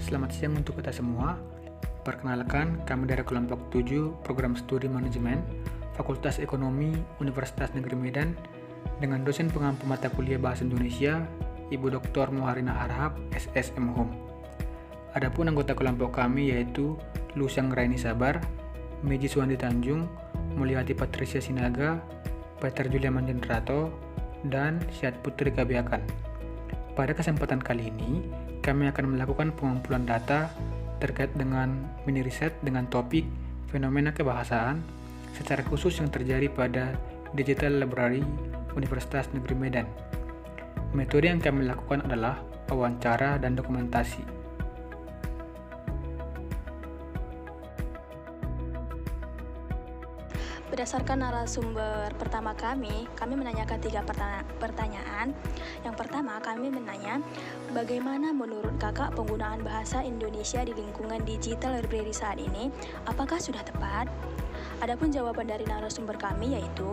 Selamat siang untuk kita semua. Perkenalkan, kami dari kelompok 7 Program Studi Manajemen Fakultas Ekonomi Universitas Negeri Medan dengan dosen pengampu mata kuliah Bahasa Indonesia Ibu Dr. Muharina Harhab, SSM Hum. Adapun anggota kelompok kami yaitu Lusang Raini Sabar, Meji Suwandi Tanjung, Mulyati Patricia Sinaga, Peter Julia Manjendrato, dan Syed Putri Kabiakan. Pada kesempatan kali ini, kami akan melakukan pengumpulan data terkait dengan mini riset dengan topik fenomena kebahasaan secara khusus yang terjadi pada Digital Library Universitas Negeri Medan. Metode yang kami lakukan adalah wawancara dan dokumentasi. Berdasarkan narasumber pertama kami menanyakan 3 pertanyaan. Yang pertama, kami menanya, bagaimana menurut kakak penggunaan bahasa Indonesia di lingkungan digital library saat ini? Apakah sudah tepat? Adapun jawaban dari narasumber kami yaitu,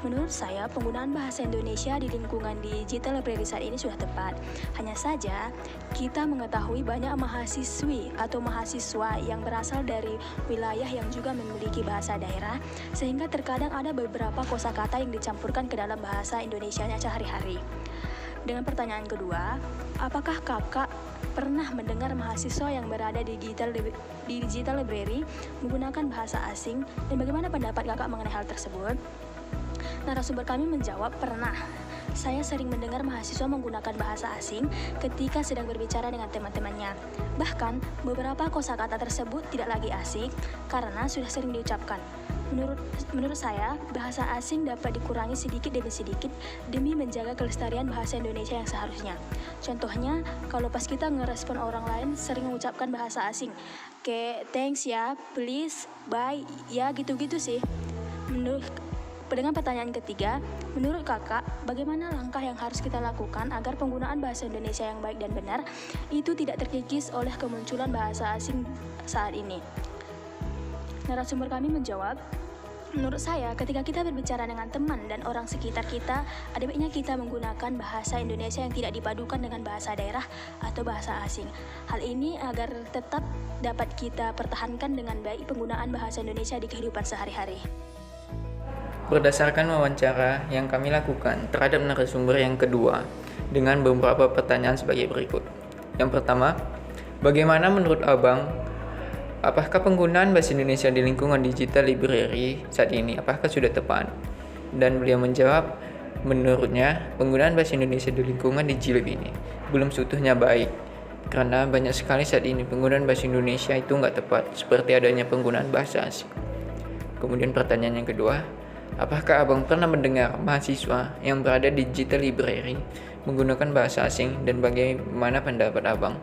menurut saya penggunaan bahasa Indonesia di lingkungan digital library saat ini sudah tepat. Hanya saja, kita mengetahui banyak mahasiswi atau mahasiswa yang berasal dari wilayah yang juga memiliki bahasa daerah, sehingga terkadang ada beberapa kosakata yang dicampurkan ke dalam bahasa Indonesianya sehari-hari. Dengan pertanyaan kedua, apakah kakak pernah mendengar mahasiswa yang berada di digital library menggunakan bahasa asing, dan bagaimana pendapat kakak mengenai hal tersebut? Narasumber kami menjawab, pernah. Saya sering mendengar mahasiswa menggunakan bahasa asing ketika sedang berbicara dengan teman-temannya. Bahkan, beberapa kosakata tersebut tidak lagi asing karena sudah sering diucapkan. Menurut saya, bahasa asing dapat dikurangi sedikit demi sedikit demi menjaga kelestarian bahasa Indonesia yang seharusnya. Contohnya, kalau pas kita ngerespon orang lain sering mengucapkan bahasa asing, kayak thanks ya, please, bye, ya gitu-gitu sih. Dengan pertanyaan ketiga, menurut kakak, bagaimana langkah yang harus kita lakukan agar penggunaan bahasa Indonesia yang baik dan benar itu tidak terkikis oleh kemunculan bahasa asing saat ini? Narasumber kami menjawab, menurut saya, ketika kita berbicara dengan teman dan orang sekitar kita, ada baiknya kita menggunakan bahasa Indonesia yang tidak dipadukan dengan bahasa daerah atau bahasa asing. Hal ini agar tetap dapat kita pertahankan dengan baik penggunaan bahasa Indonesia di kehidupan sehari-hari. Berdasarkan wawancara yang kami lakukan terhadap narasumber yang kedua dengan beberapa pertanyaan sebagai berikut. Yang pertama, bagaimana menurut Abang, apakah penggunaan bahasa Indonesia di lingkungan digital library saat ini apakah sudah tepat? Dan beliau menjawab, menurutnya penggunaan bahasa Indonesia di lingkungan digital ini belum seutuhnya baik, karena banyak sekali saat ini penggunaan bahasa Indonesia itu nggak tepat, seperti adanya penggunaan bahasa asing. Kemudian pertanyaan yang kedua, apakah Abang pernah mendengar mahasiswa yang berada di digital library menggunakan bahasa asing, dan bagaimana pendapat Abang?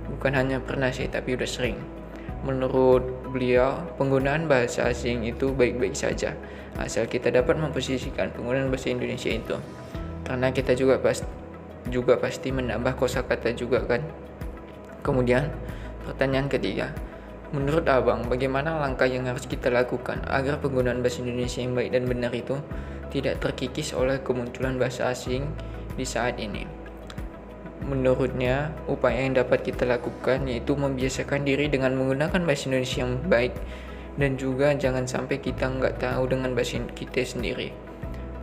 Bukan hanya pernah sih, tapi udah sering. Menurut beliau, penggunaan bahasa asing itu baik-baik saja, asal kita dapat memposisikan penggunaan bahasa Indonesia itu. Karena kita juga pasti menambah kosakata juga kan. Kemudian, pertanyaan ketiga, menurut Abang, bagaimana langkah yang harus kita lakukan agar penggunaan bahasa Indonesia yang baik dan benar itu tidak terkikis oleh kemunculan bahasa asing di saat ini? Menurutnya, upaya yang dapat kita lakukan yaitu membiasakan diri dengan menggunakan bahasa Indonesia yang baik, dan juga jangan sampai kita nggak tahu dengan bahasa kita sendiri.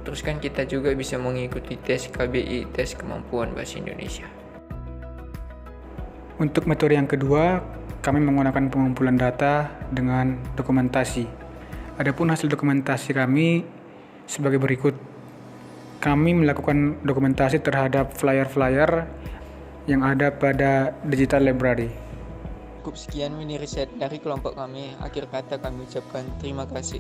Terus kan kita juga bisa mengikuti tes KBI, tes kemampuan bahasa Indonesia. Untuk metode yang kedua, kami menggunakan pengumpulan data dengan dokumentasi. Adapun hasil dokumentasi kami sebagai berikut. Kami melakukan dokumentasi terhadap flyer-flyer yang ada pada digital library. Cukup sekian mini riset dari kelompok kami. Akhir kata kami ucapkan terima kasih.